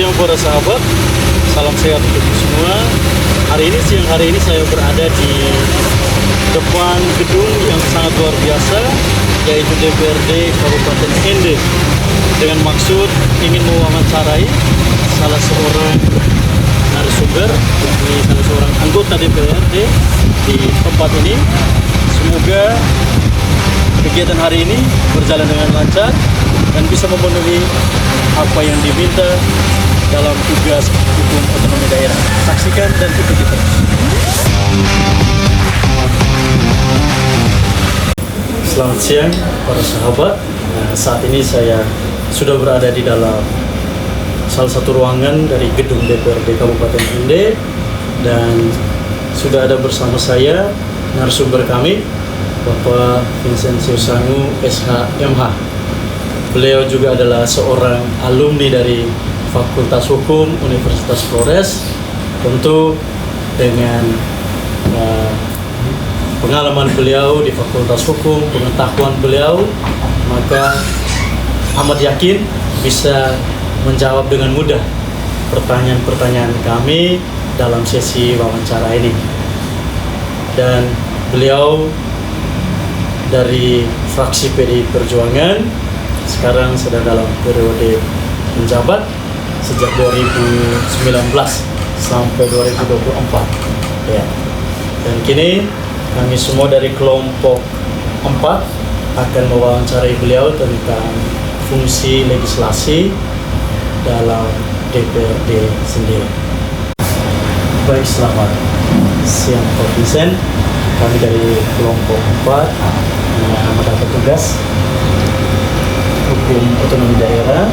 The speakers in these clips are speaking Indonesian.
siang para sahabat, salam sehat untuk semua. Siang hari ini saya berada di depan gedung yang sangat luar biasa, yaitu DPRD Kabupaten Ende, dengan maksud ingin mewawancarai salah seorang narasumber, yakni salah seorang anggota DPRD di tempat ini. Semoga kegiatan hari ini berjalan dengan lancar dan bisa memenuhi apa yang diminta dalam tugas hukum otonomi daerah. Saksikan dan ikuti terus. Selamat siang para sahabat. Saat ini saya sudah berada di dalam salah satu ruangan dari gedung DPRD Kabupaten Ende, dan sudah ada bersama saya narasumber kami, Bapak Vincencio Sangu, SH.MH. Beliau juga adalah seorang alumni dari Fakultas Hukum Universitas Flores. Tentu dengan pengalaman beliau di Fakultas Hukum, pengetahuan beliau, maka amat yakin bisa menjawab dengan mudah pertanyaan-pertanyaan kami dalam sesi wawancara ini. Dan beliau dari fraksi PDI Perjuangan, sekarang sedang dalam periode menjabat sejak 2019 sampai 2024 ya. Dan kini kami semua dari kelompok 4 akan mewawancarai beliau tentang fungsi legislasi dalam DPRD sendiri. Baik, selamat siang Pak Vincent. Kami dari kelompok 4 mendapat tugas hukum otonomi daerah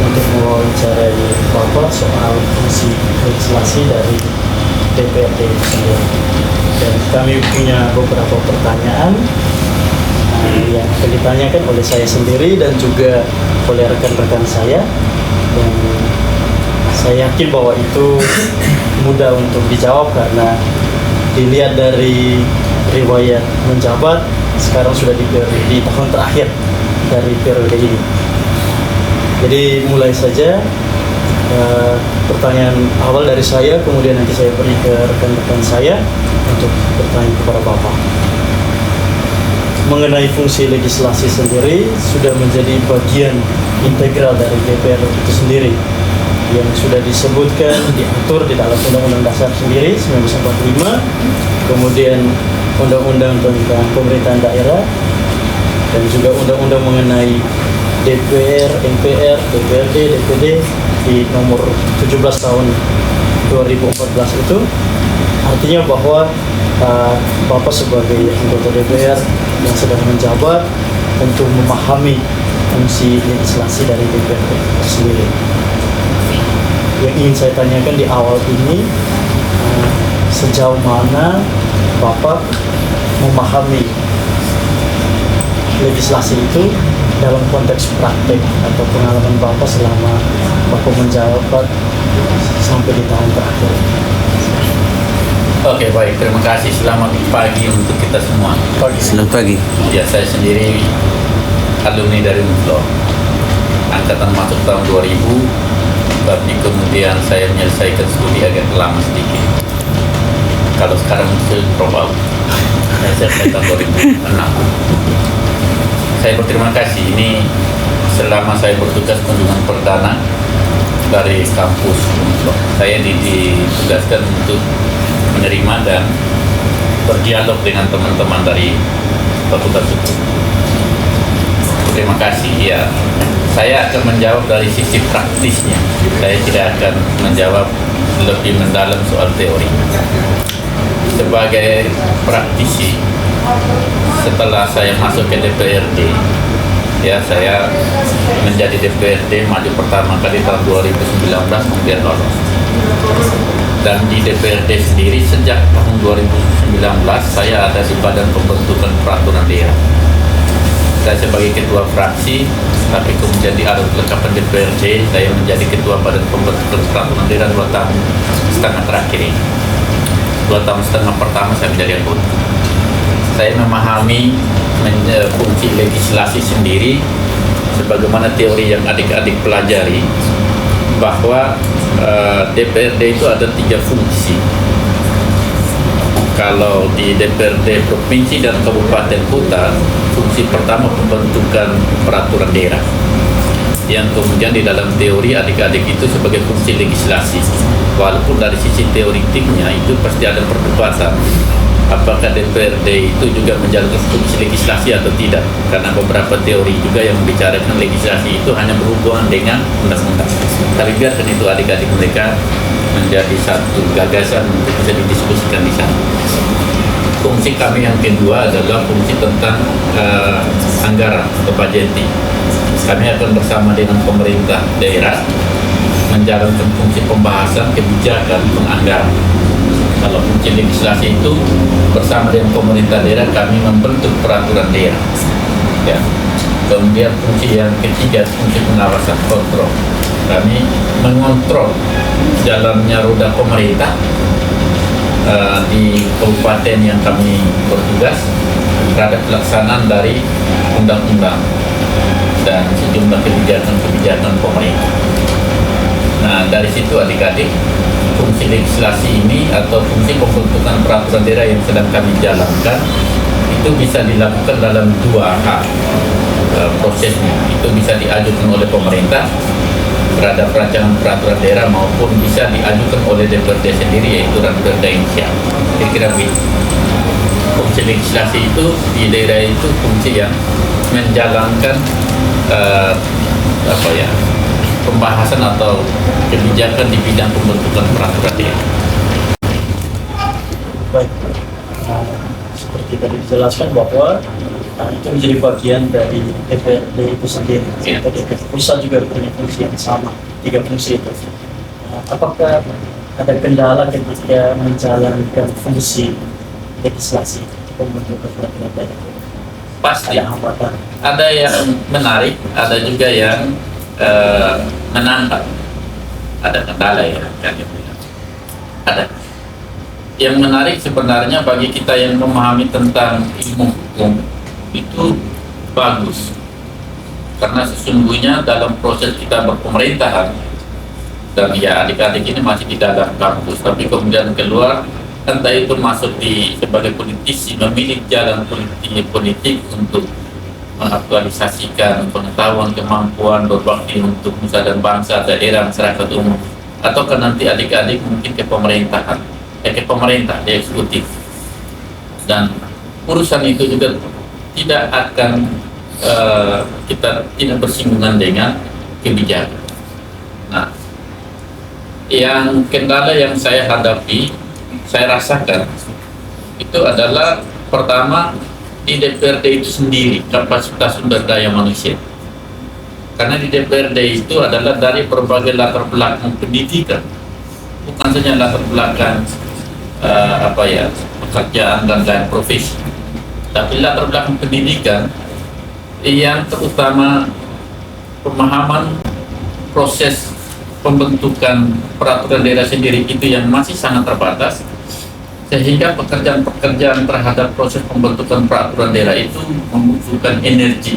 untuk mewawancarai Bapak soal fungsi legislasi dari DPRD sendiri. Dan kami punya beberapa pertanyaan yang akan ditanyakan oleh saya sendiri dan juga oleh rekan-rekan saya. Dan saya yakin bahwa itu mudah untuk dijawab karena dilihat dari riwayat menjabat, sekarang sudah di tahun terakhir dari periode ini. Jadi mulai saja pertanyaan awal dari saya, kemudian nanti saya beri ke rekan-rekan saya untuk bertanya kepada Bapak. Mengenai fungsi legislasi sendiri sudah menjadi bagian integral dari DPR itu sendiri, yang sudah disebutkan, diatur di dalam Undang-Undang Dasar sendiri 1945, kemudian Undang-Undang tentang Pemerintahan Daerah, dan juga undang-undang mengenai DPR, MPR, DPRD, DPD di nomor 17 tahun 2014 itu. Artinya bahwa Bapak sebagai anggota DPR yang sedang menjabat tentu memahami fungsi legislasi dari DPRD sendiri. Yang ingin saya tanyakan di awal ini, sejauh mana Bapak memahami legislasi itu dalam konteks praktek atau pengalaman Bapak selama Bapak menjabat sampai di tahun terakhir. Oke, baik, terima kasih. Selamat pagi untuk kita semua. Selamat pagi. Ya, saya sendiri alumni dari UNFLO, angkatan masuk tahun 2000, tapi kemudian saya menyelesaikan studi agak lama sedikit. Kalau sekarang saya drop out, saya selesai tahun 2006. Saya berterima kasih, ini selama saya bertugas kunjungan perdana dari kampus UNFLO. Saya ditugaskan untuk menerima dan berdialog dengan teman-teman dari Fakultas Hukum. Terima kasih. Ya, saya akan menjawab dari sisi praktisnya. Saya tidak akan menjawab lebih mendalam soal teori. Sebagai praktisi, setelah saya masuk ke DPRD, ya saya menjadi DPRD maju pertama kali tahun 2019, kemudian lolos. Dan di DPRD sendiri sejak tahun 2019 saya ada di Badan Pembentukan Peraturan Daerah. Saya sebagai ketua fraksi, tapi kemudian di alur kelengkapan DPRD saya menjadi ketua Badan Pembentukan Peraturan Daerah 2 tahun setengah terakhir ini. 2 tahun setengah pertama saya menjadi anggota. Saya memahami fungsi legislasi sendiri sebagaimana teori yang adik-adik pelajari bahwa DPRD itu ada 3 fungsi. Kalau di DPRD provinsi dan kabupaten kota, fungsi pertama pembentukan peraturan daerah, yang kemudian di dalam teori adik-adik itu sebagai fungsi legislasi. Walaupun dari sisi teoritiknya itu pasti ada perdebatan apakah DPRD itu juga menjalankan fungsi legislasi atau tidak, karena beberapa teori juga yang membicarakan legislasi itu hanya berhubungan dengan undang-undang. Tapi biarkan itu adik-adik mereka menjadi satu gagasan untuk bisa didiskusikan di sana. Fungsi kami yang kedua adalah fungsi tentang anggaran atau budgeting. Kami akan bersama dengan pemerintah daerah menjalankan fungsi pembahasan kebijakan penganggaran. Kalau fungsi legislasi itu bersama dengan pemerintah daerah kami membentuk peraturan daerah. Ya. Kemudian fungsi yang ketiga fungsi pengawasan kontrol. Kami mengontrol jalannya roda pemerintah di kabupaten yang kami bertugas terhadap pelaksanaan dari undang-undang dan sejumlah kebijakan-kebijakan pemerintah. Nah, dari situ adik-adik, fungsi legislasi ini atau fungsi pembentukan peraturan daerah yang sedang kami jalankan itu bisa dilakukan dalam 2 hal prosesnya. Itu bisa diajukan oleh pemerintah terhadap rancangan peraturan daerah maupun bisa diajukan oleh DPRD sendiri, yaitu Ranperda Inisial. Kira-kira begitu. Fungsi legislasi itu di daerah itu fungsi yang menjalankan pembahasan atau kebijakan di bidang pembentukan peraturan daerah. Baik, seperti tadi dijelaskan bahwa itu menjadi bagian dari DPRD itu sendiri. Ya. DPRD pusat juga punya fungsi yang sama, 3 fungsi itu. Apakah ada kendala ketika menjalankan fungsi legislasi pembentukan peraturan daerah? Pasti. Ada hambatan. Ada yang menarik, ada juga yang menantang. Ada kendala ya, kan? Ada. Yang menarik sebenarnya bagi kita yang memahami tentang ilmu hukum itu bagus, karena sesungguhnya dalam proses kita berpemerintahan dan ya adik-adik ini masih di dalam kampus, tapi kemudian keluar entah itu masuk di sebagai politisi, memilih jalan politik untuk mengaktualisasikan pengetahuan, kemampuan berbakti untuk nusa dan bangsa, daerah, masyarakat umum, atau ke nanti adik-adik mungkin ke pemerintahan, ke pemerintah, di eksekutif, dan urusan itu juga tidak akan kita tidak bersinggungan dengan kebijakan. Nah, yang kendala yang saya hadapi, saya rasakan itu adalah pertama di DPRD itu sendiri kapasitas sumber daya manusia. Karena di DPRD itu adalah dari berbagai latar belakang pendidikan, bukan saja latar belakang pekerjaan dan profesi, tapi latar belakang pendidikan yang terutama pemahaman proses pembentukan peraturan daerah sendiri itu yang masih sangat terbatas, sehingga pekerjaan-pekerjaan terhadap proses pembentukan peraturan daerah itu membutuhkan energi.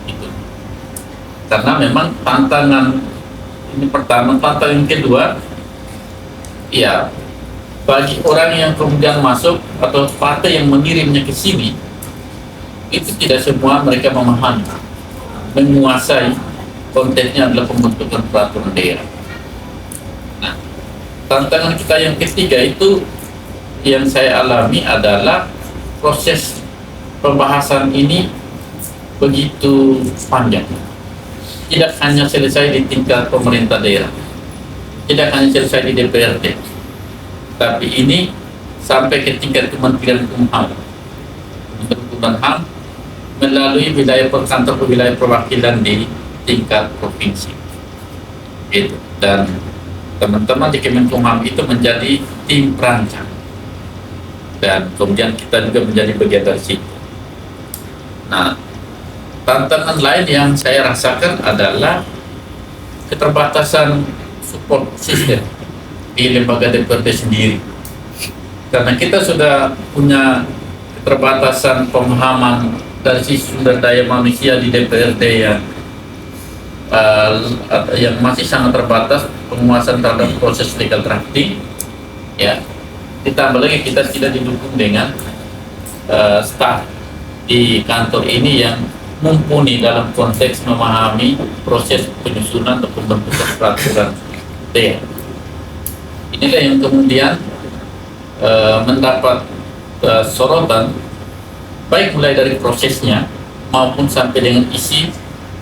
Gitu. Karena memang tantangan ini pertama, tantangan yang kedua, ya bagi orang yang kemudian masuk atau partai yang mengirimnya ke sini, itu tidak semua mereka memahami, menguasai konteksnya adalah pembentukan peraturan daerah. Nah, tantangan kita yang ketiga itu yang saya alami adalah proses pembahasan ini begitu panjang. Tidak hanya selesai di tingkat pemerintah daerah, tidak hanya selesai di DPRD, tapi ini sampai ke tingkat Kementerian Hukum dan HAM melalui kantor wilayah perwakilan di tingkat provinsi. Gitu. Dan teman-teman di Kemenkumham itu menjadi tim perancang, dan kemudian kita juga menjadi bagian dari situ. Nah, tantangan lain yang saya rasakan adalah keterbatasan support system di lembaga DPRD sendiri, karena kita sudah punya keterbatasan pemahaman dari sisi sumber daya manusia di DPRD yang yang masih sangat terbatas penguasaan terhadap proses legal drafting, ya. Ditambah lagi kita tidak didukung dengan staf di kantor ini yang mumpuni dalam konteks memahami proses penyusunan atau pembentukan peraturan daerah. Inilah yang kemudian mendapat sorotan, baik mulai dari prosesnya maupun sampai dengan isi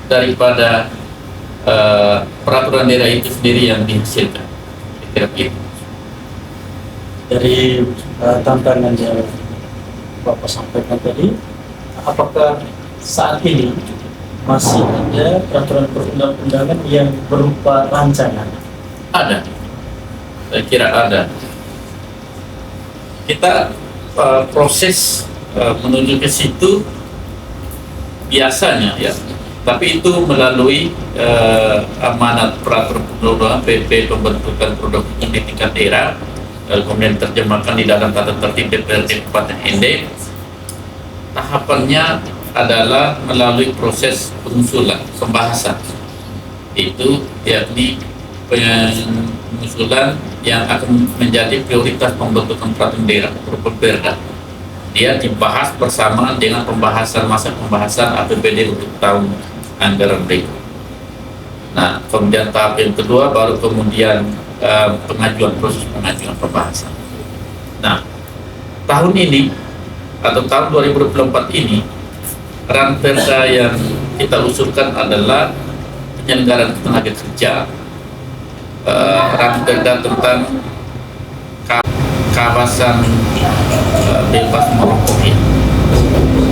daripada peraturan daerah itu sendiri yang dihasilkan. Kira-kira begitu. Dari tantangan yang Bapak sampaikan tadi, apakah saat ini masih ada peraturan perundang-undangan yang berupa rancangan? Ada, saya kira ada. Kita proses menuju ke situ biasanya, ya, tapi itu melalui amanat peraturan perundang-undangan PP pembentukan produk hukum di tingkat daerah, kemudian terjemahkan di dalam tata tertib DPRD Kabupaten ND. Tahapannya adalah melalui proses pengusulan, pembahasan. Itu yakni pengusulan yang akan menjadi prioritas pembentukan peraturan daerah berupa Perda. Dia dibahas bersamaan dengan masa pembahasan APBD untuk tahun anggaran berikut. Nah, kemudian tahap yang kedua baru kemudian proses pengajuan pembahasan. Nah, tahun ini atau tahun 2024 ini Ranperda yang kita usulkan adalah penyelenggaraan tenaga kerja, Ranperda tentang kawasan bebas merokok ini.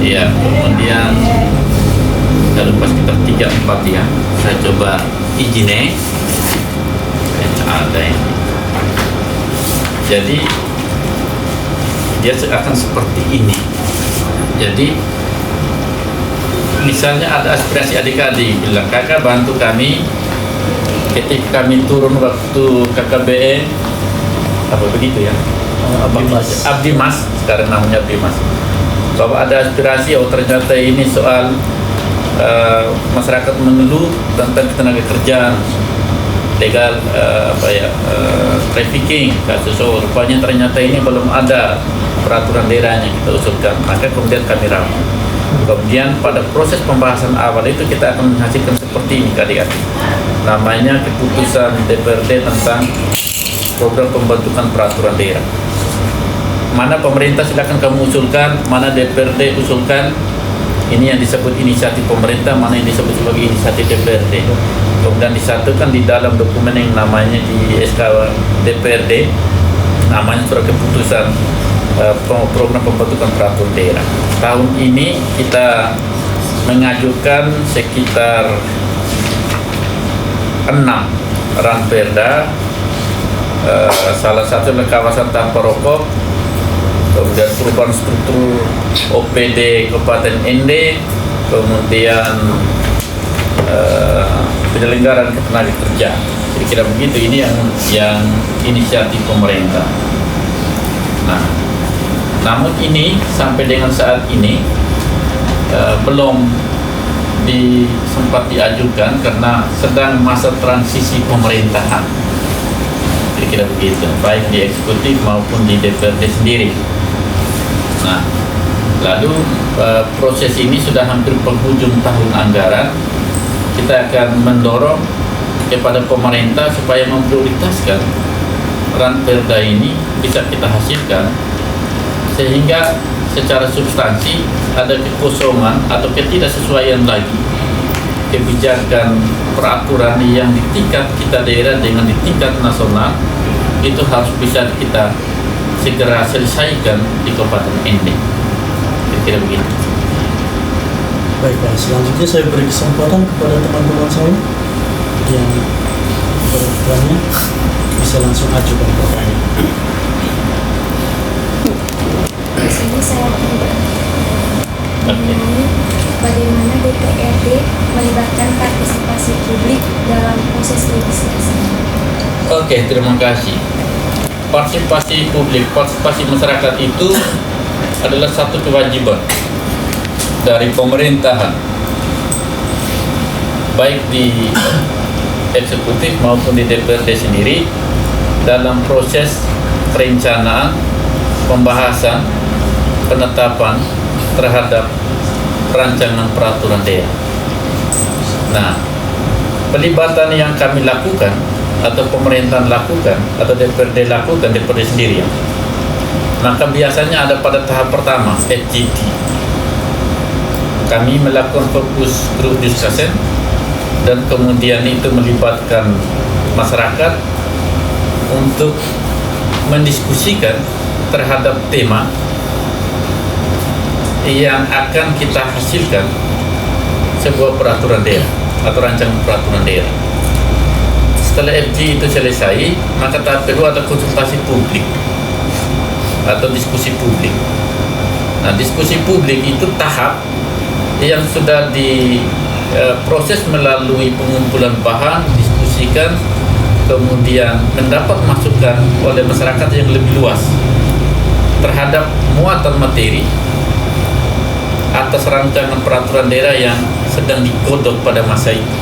Ya, kemudian kita lupa sekitar 3-4 ya. Saya coba izinnya. Ada ini. Jadi dia akan seperti ini. Jadi misalnya ada aspirasi adik-adik bilang, kakak bantu kami ketika kami turun waktu KKBN apa begitu ya, Abdi Mas, sekarang namanya Abdi Mas, bahwa ada aspirasi, oh ternyata ini soal masyarakat mengeluh tentang tenaga kerjaan legal, trafficking kasus, oh rupanya ternyata ini belum ada peraturan daerahnya, kita usulkan, maka kemudian kami ramu. Kemudian pada proses pembahasan awal itu kita akan menghasilkan seperti ini adik-adik, namanya keputusan DPRD tentang program pembentukan peraturan daerah. Mana pemerintah silakan kamu usulkan, mana DPRD usulkan. Ini yang disebut inisiatif pemerintah, mana yang disebut sebagai inisiatif DPRD. Kemudian disatukan di dalam dokumen yang namanya di SK DPRD, namanya surat keputusan program pembentukan peraturan daerah. Tahun ini kita mengajukan sekitar 6 ranperda, salah satu adalah kawasan tanpa rokok, kemudian perubahan struktur OPD Kabupaten ND, kemudian penyelenggaraan ketenaga kerja. Kira-kira begitu, ini yang inisiatif pemerintah. Nah, namun ini sampai dengan saat ini belum sempat diajukan karena sedang masa transisi pemerintahan. Kira-kira begitu, baik di eksekutif maupun di DPRD sendiri. Nah, lalu proses ini sudah hampir penghujung tahun anggaran. Kita akan mendorong kepada pemerintah supaya memprioritaskan ranperda ini bisa kita hasilkan, sehingga secara substansi ada kekosongan atau ketidaksesuaian lagi kebijakan peraturan yang di tingkat kita daerah dengan di tingkat nasional itu harus bisa kita segera selesaikan di Kabupaten ND. Kira-kira begitu. Baik, selanjutnya saya beri kesempatan kepada teman-teman saya yang bertanya, bisa langsung ajukan pertanyaan. Di sini saya mengenai bagaimana DPRD melibatkan partisipasi publik dalam proses legislasi. Oke, terima kasih. Partisipasi publik, partisipasi masyarakat itu adalah satu kewajiban dari pemerintahan. baik di eksekutif maupun di DPRD sendiri dalam proses perencanaan, pembahasan, penetapan terhadap rancangan peraturan daerah. Nah, pelibatan yang kami lakukan atau pemerintahan lakukan atau DPRD lakukan, DPRD sendiri ya, maka biasanya ada pada tahap pertama FGD. Kami melakukan fokus group discussion dan kemudian itu melibatkan masyarakat untuk mendiskusikan terhadap tema yang akan kita hasilkan sebuah peraturan daerah atau rancangan peraturan daerah. Setelah FG itu selesai, maka tahap kedua ada konsultasi publik atau diskusi publik. Nah, diskusi publik itu tahap yang sudah diproses melalui pengumpulan bahan, diskusikan, kemudian mendapat masukan oleh masyarakat yang lebih luas terhadap muatan materi atas rancangan peraturan daerah yang sedang digodok pada masa itu.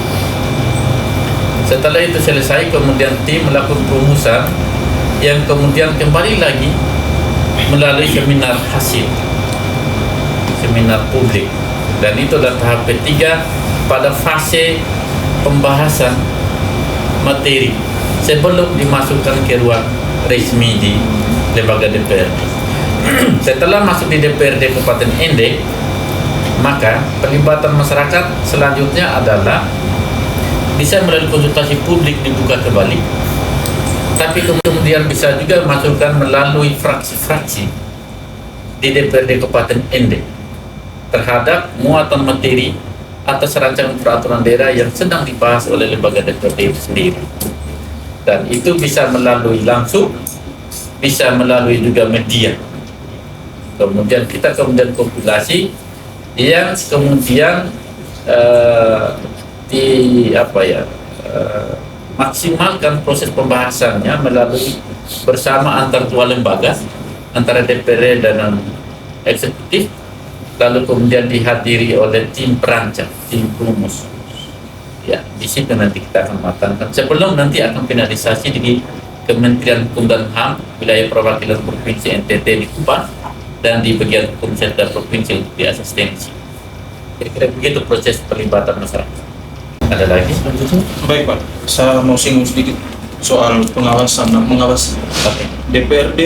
Setelah itu selesai, kemudian tim melakukan perumusan yang kemudian kembali lagi melalui seminar hasil, seminar publik, dan itu adalah tahap ketiga pada fase pembahasan materi sebelum dimasukkan ke ruang resmi di lembaga DPR. Setelah masuk di DPRD Kabupaten Ende, maka pelibatan masyarakat selanjutnya adalah bisa melalui konsultasi publik dibuka kembali, tapi kemudian bisa juga masukkan melalui fraksi-fraksi di DPRD Kabupaten Ende terhadap muatan materi atas rancangan peraturan daerah yang sedang dibahas oleh lembaga DPRD itu sendiri. Dan itu bisa melalui langsung, bisa melalui juga media. Kemudian kita kompilasi yang kemudian maksimalkan proses pembahasannya melalui bersama antar dua lembaga, antara DPR dan eksekutif, lalu kemudian dihadiri oleh tim perancang, tim perumus. Ya, di situ nanti kita akan matangkan sebelum nanti akan finalisasi di Kementerian Hukum dan HAM wilayah perwakilan provinsi NTT di Kupang dan di bagian hukum serta provinsi untuk di asistensi. Kira-kira begitu proses pelibatan masyarakat. Ada lagi selanjutnya? Baik Pak, saya mau singgung sedikit soal pengawasan dan mengawasi. Oke. DPRD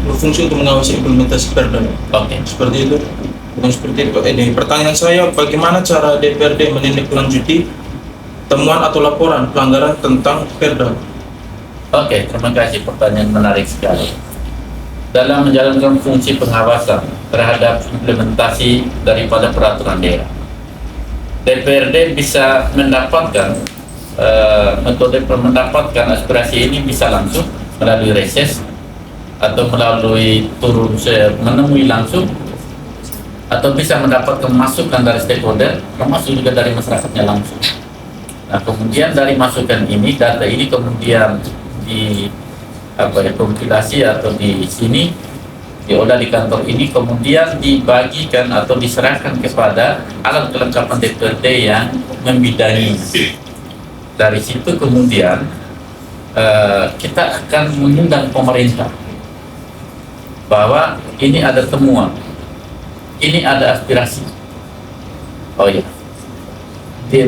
berfungsi untuk mengawasi implementasi Perda. Oke. Seperti itu? Bukan seperti itu. Ini pertanyaan saya, bagaimana cara DPRD menindaklanjuti temuan atau laporan pelanggaran tentang Perda? Oke, terima kasih, pertanyaan menarik sekali. Dalam menjalankan fungsi pengawasan terhadap implementasi daripada peraturan daerah, DPRD bisa mendapatkan mendapatkan aspirasi ini bisa langsung melalui reses atau melalui turun menemui langsung, atau bisa mendapatkan masukan dari stakeholder, termasuk juga dari masyarakatnya langsung. Nah, kemudian dari masukan ini, data ini kemudian kompilasi atau di sini diolah di kantor ini, kemudian dibagikan atau diserahkan kepada alat kelengkapan DPRD yang membidangi. Dari situ kemudian kita akan mengundang pemerintah bahwa ini ada temuan, ini ada aspirasi. Oh ya,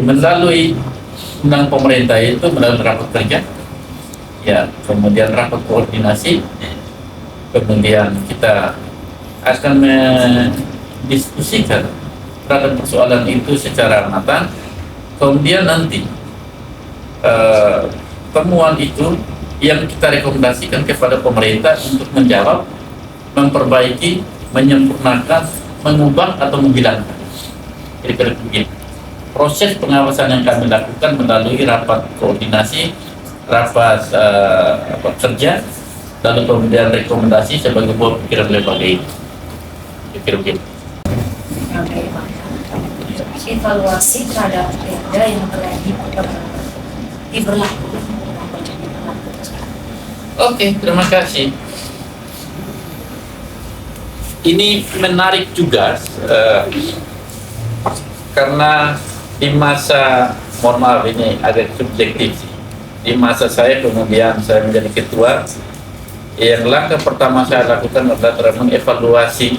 melalui undang pemerintah itu melalui rapat kerja, ya, kemudian rapat koordinasi, kemudian kita akan mendiskusikan terhadap persoalan itu secara matang. Kemudian nanti temuan itu yang kita rekomendasikan kepada pemerintah untuk menjawab, memperbaiki, menyempurnakan, mengubah atau menghilangkan. Kira-kira begitu. Proses pengawasan yang kami lakukan melalui rapat koordinasi, rapat kerja, lalu kemudian rekomendasi sebagai buah pikiran lembaga ini. Kira-kira begitu. Evaluasi terhadap Perda yang telah diberlakukan. Oke, terima kasih. Ini menarik juga karena di masa mohon maaf ini agak subjektif. Di masa saya kemudian saya menjadi ketua, yang langkah pertama saya lakukan adalah mengevaluasi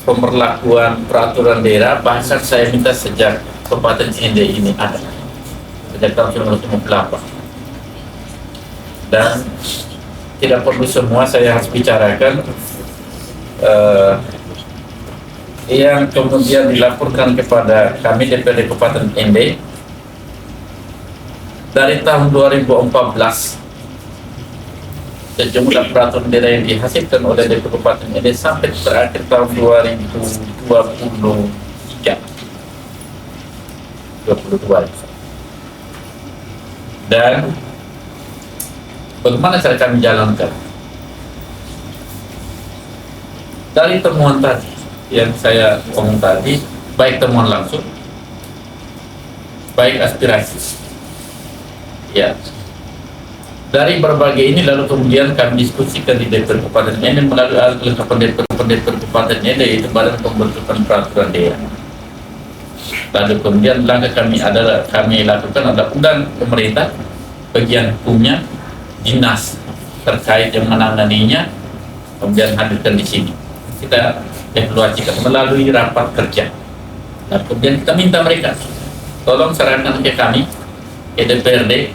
pemberlakuan peraturan daerah. Bahkan saya minta sejak Kabupaten ND ini ada, sejak tahun 1958. Dan tidak perlu semua saya harus bicarakan yang kemudian dilaporkan kepada kami DPRD Kabupaten ND dari tahun 2014. Sejumlah peraturan daerah yang dihasilkan oleh DPRD Kabupaten ND sampai terakhir tahun 2022. Dan bagaimana cara kami jalankan? Dari temuan tadi yang saya omong tadi, baik temuan langsung, baik aspirasi, ya. Dari berbagai ini lalu kemudian kami diskusikan di DPR Kabupaten ND melalui kelengkapan DPR Kabupaten ND, yaitu Badan Pembentukan Peraturan Daerah. Lalu kemudian langkah kami lakukan adalah undang pemerintah, bagian hukumnya, dinas terkait yang menanganinya, kemudian hadirkan di sini. Kita evaluasikan melalui rapat kerja. Dan kemudian kita minta mereka, tolong serahkan ke kami, ke DPRD,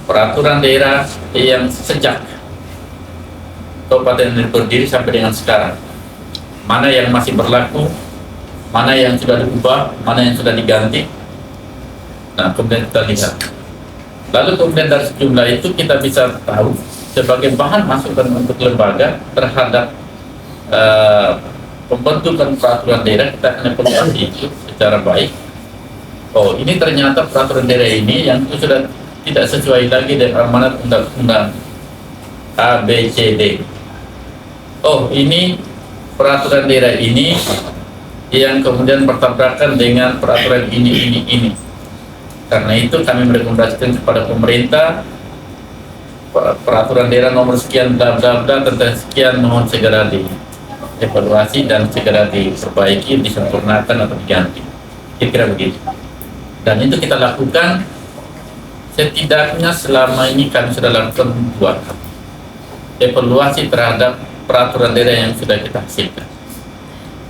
peraturan daerah yang sejak Kabupaten ini berdiri sampai dengan sekarang. Mana yang masih berlaku, mana yang sudah diubah, mana yang sudah diganti. Nah, kemudian kita lihat. Lalu kemudian dari sejumlah itu kita bisa tahu sebagai bahan masukan untuk lembaga terhadap pembentukan peraturan daerah. Kita akan evaluasi itu secara baik. Oh, ini ternyata peraturan daerah ini yang itu sudah tidak sesuai lagi dengan amanat undang-undang A, B, C, D. Oh, ini peraturan daerah ini yang kemudian bertabrakan dengan peraturan ini. Karena itu kami merekomendasikan kepada pemerintah peraturan daerah nomor sekian bla bla bla tentang sekian, mohon segera dievaluasi dan segera diperbaiki, disempurnakan atau diganti. Kira-kira begitu. Dan itu kita lakukan setidaknya selama ini kami sudah lakukan 2 evaluasi terhadap peraturan daerah yang sudah kita hasilkan.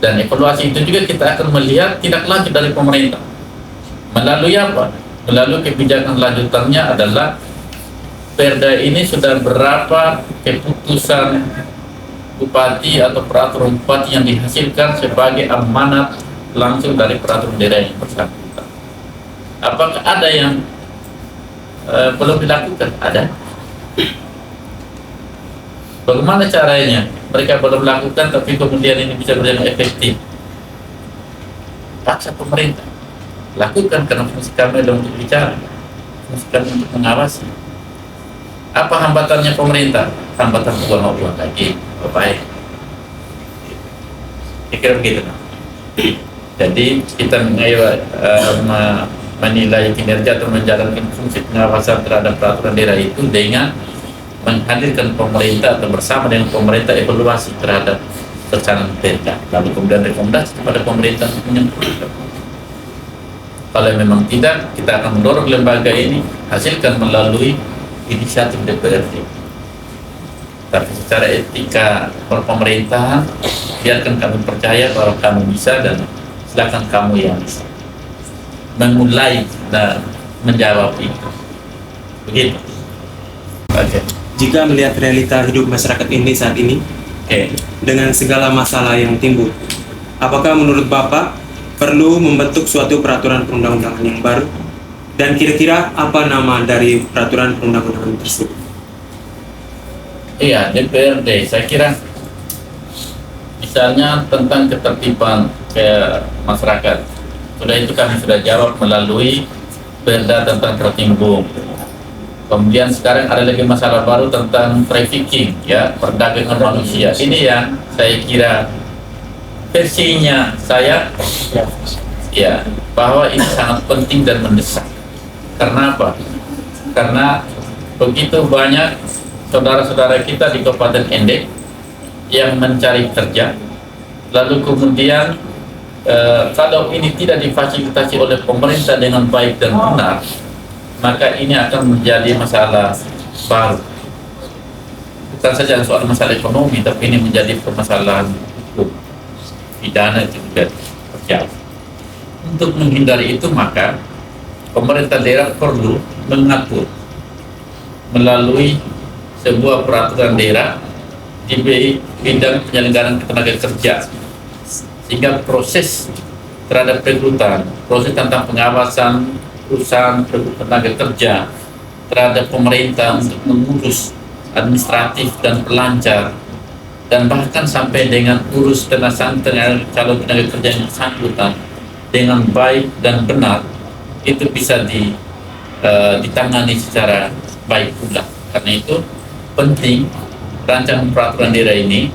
Dan evaluasi itu juga kita akan melihat tindak lanjut dari pemerintah. Melalui apa? Melalui kebijakan lanjutannya adalah Perda ini sudah berapa keputusan bupati atau peraturan bupati yang dihasilkan sebagai amanat langsung dari peraturan daerah yang bersangkutan. Apakah ada yang belum dilakukan? Ada. Bagaimana caranya? Mereka belum lakukan tapi kemudian ini bisa berjalan efektif. Paksa pemerintah lakukan, karena fungsi kami adalah untuk bicara, fungsi kami untuk mengawasi. Apa hambatannya pemerintah? Hambatan uang lagi, baik. Kira begitu. Jadi kita menilai kinerja atau menjalankan fungsi pengawasan terhadap peraturan daerah itu dengan menghadirkan pemerintah atau bersama dengan pemerintah evaluasi terhadap pelaksanaan perda, lalu kemudian rekomendasi kepada pemerintah untuk menyempurnakan. Kalau memang tidak, kita akan mendorong lembaga ini hasilkan melalui inisiatif DPRD. Tapi secara etika pemerintahan, biarkan kami percaya bahwa kami bisa, dan silakan kamu yang bisa memulai dan menjawab itu. Begitu. Oke. Jika melihat realita hidup masyarakat ini saat ini, dengan segala masalah yang timbul, apakah menurut Bapak perlu membentuk suatu peraturan perundang-undangan yang baru? Dan kira-kira apa nama dari peraturan perundang-undangan tersebut? Iya, DPRD. Saya kira misalnya tentang ketertiban masyarakat, sudah itu kami sudah jawab melalui Perda tentang tertimbun. Kemudian sekarang ada lagi masalah baru tentang trafficking, ya, perdagangan manusia. Ini yang saya kira versinya saya, ya, bahwa ini sangat penting dan mendesak. Karena apa? Karena begitu banyak saudara-saudara kita di Kabupaten ND yang mencari kerja, lalu kemudian kalau ini tidak difasilitasi oleh pemerintah dengan baik dan benar, maka ini akan menjadi masalah baru. Bukan saja soal masalah ekonomi, tapi ini menjadi permasalahan hukum, pidana juga terjadi. Untuk menghindari itu, maka pemerintah daerah perlu mengatur melalui sebuah peraturan daerah di bidang penyelenggaraan ketenaga kerja, sehingga proses terhadap rekrutan, proses tentang pengawasan perusahaan tenaga kerja terhadap pemerintah untuk mengurus administratif dan pelancar, dan bahkan sampai dengan urus calon tenaga kerja yang bersangkutan dengan baik dan benar, itu bisa ditangani secara baik pula. Karena itu penting rancangan peraturan daerah ini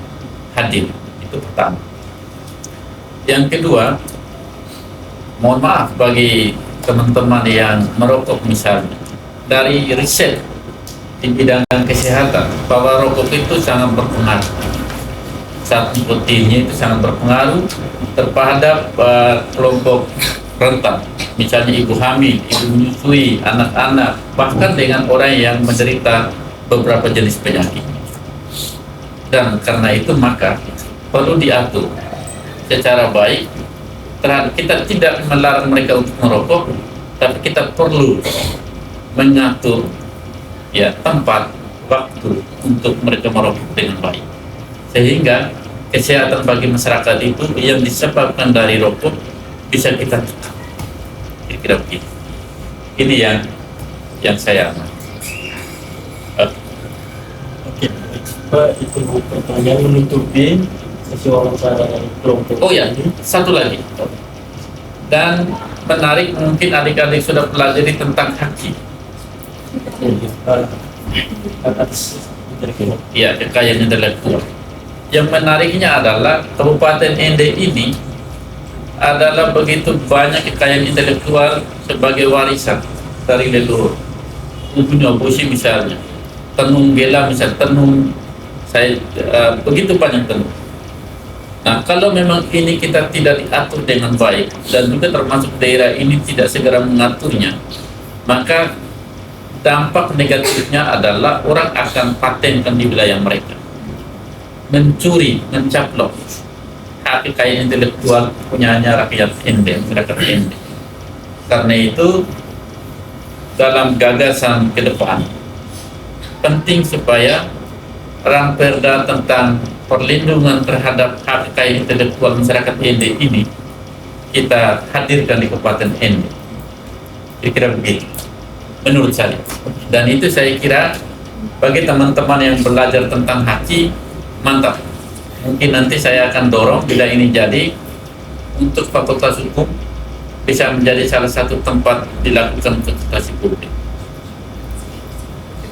hadir. Itu pertama. Yang kedua, mohon maaf bagi teman-teman yang merokok misalnya, dari riset di bidang kesehatan bahwa rokok itu sangat berpengaruh, zat nikotinnya itu sangat berpengaruh terhadap kelompok rentan, misalnya ibu hamil, ibu menyusui, anak-anak, bahkan dengan orang yang menderita beberapa jenis penyakit. Dan karena itu maka perlu diatur secara baik. Kita tidak melarang mereka untuk merokok, tapi kita perlu mengatur tempat, waktu untuk mereka merokok dengan baik, sehingga kesehatan bagi masyarakat itu yang disebabkan dari rokok bisa kita tekan. Kira-kira begitu. Ini yang saya amati. Oke, Pak, itu pertanyaan menutupi sesi wawancara dari kelompok. Oh ya, satu lagi. Dan menarik, mungkin adik-adik sudah pelajari tentang haki. Ya, kekayaan intelektual. Yang menariknya adalah Kabupaten Ende ini adalah begitu banyak kekayaan intelektual sebagai warisan dari leluhur. Punya Busi misalnya, tenun gela misalnya, tenun begitu banyak tenun. Nah, kalau memang ini kita tidak diatur dengan baik dan juga termasuk daerah ini tidak segera mengaturnya, maka dampak negatifnya adalah orang akan patenkan di wilayah mereka, mencuri, mencaplok hak kekayaan intelektual punyanya rakyat Ende, masyarakat Ende. Karena itu dalam gagasan ke depan penting supaya Ramperda tentang perlindungan terhadap hak kekayaan intelektual masyarakat Ende ini kita hadirkan di Kabupaten Ende. Kira-kira begitu menurut saya. Dan itu saya kira bagi teman-teman yang belajar tentang haki, mantap. Mungkin nanti saya akan dorong bila ini jadi untuk Fakultas Hukum bisa menjadi salah satu tempat dilakukan konsultasi publik.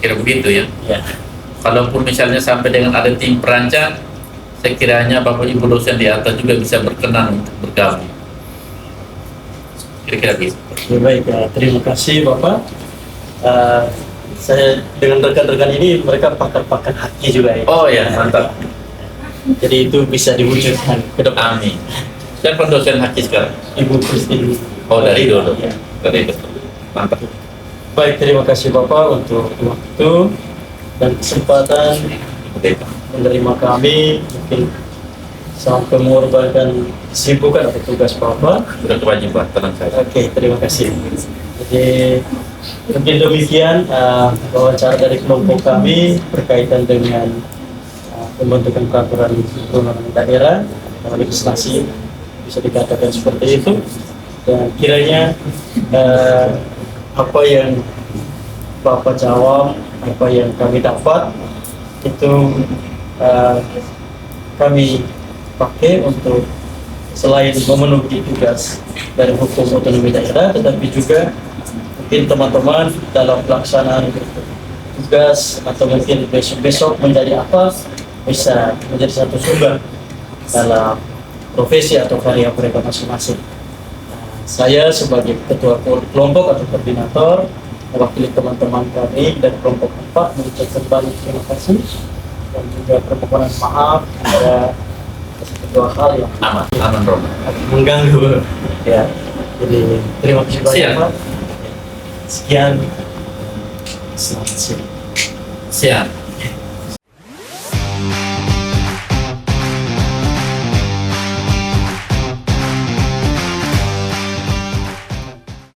Kira begitu ya. Ya. Kalaupun misalnya sampai dengan ada tim perancang, sekiranya Bapak Ibu dosen di atas juga bisa berkenan untuk bergabung. Kira-kira begitu. Oke, baik, terima kasih Bapak. Saya dengan rekan-rekan ini mereka pakar-pakar haki juga ya. Oh ya, mantap. Jadi itu bisa diwujudkan ke depan. Amin. Siapa dosen haki sekarang? Ibu Christine. Oh, dari dulu. Ya. Dari dulu. Mantap. Baik, terima kasih Bapak untuk waktu dan kesempatan menerima kami, mungkin sampai mengorbankan kesibukan atau tugas Bapak. Sudah kewajiban, tenang saya. Oke, terima kasih. Jadi mungkin demikian wawancara dari kelompok kami berkaitan dengan pembentukan peraturan perundang daerah atau legislasi, bisa dikatakan seperti itu. Dan kiranya apa yang Bapak jawab, apa yang kami dapat itu kami pakai untuk selain memenuhi tugas dari hukum otonomi daerah, tetapi juga mungkin teman-teman dalam pelaksanaan tugas atau mungkin besok-besok menjadi apa, bisa menjadi satu sumber dalam profesi atau karya mereka masing-masing. Saya sebagai ketua kelompok atau koordinator mewakili teman-teman kami dan kelompok 4 mengucapkan banyak terima kasih dan juga permohonan maaf kepada dua hal yang aman Romo. mengganggu ya. Jadi terima kasih banyak Siap. Pak. Sekian, selamat siang. Siap.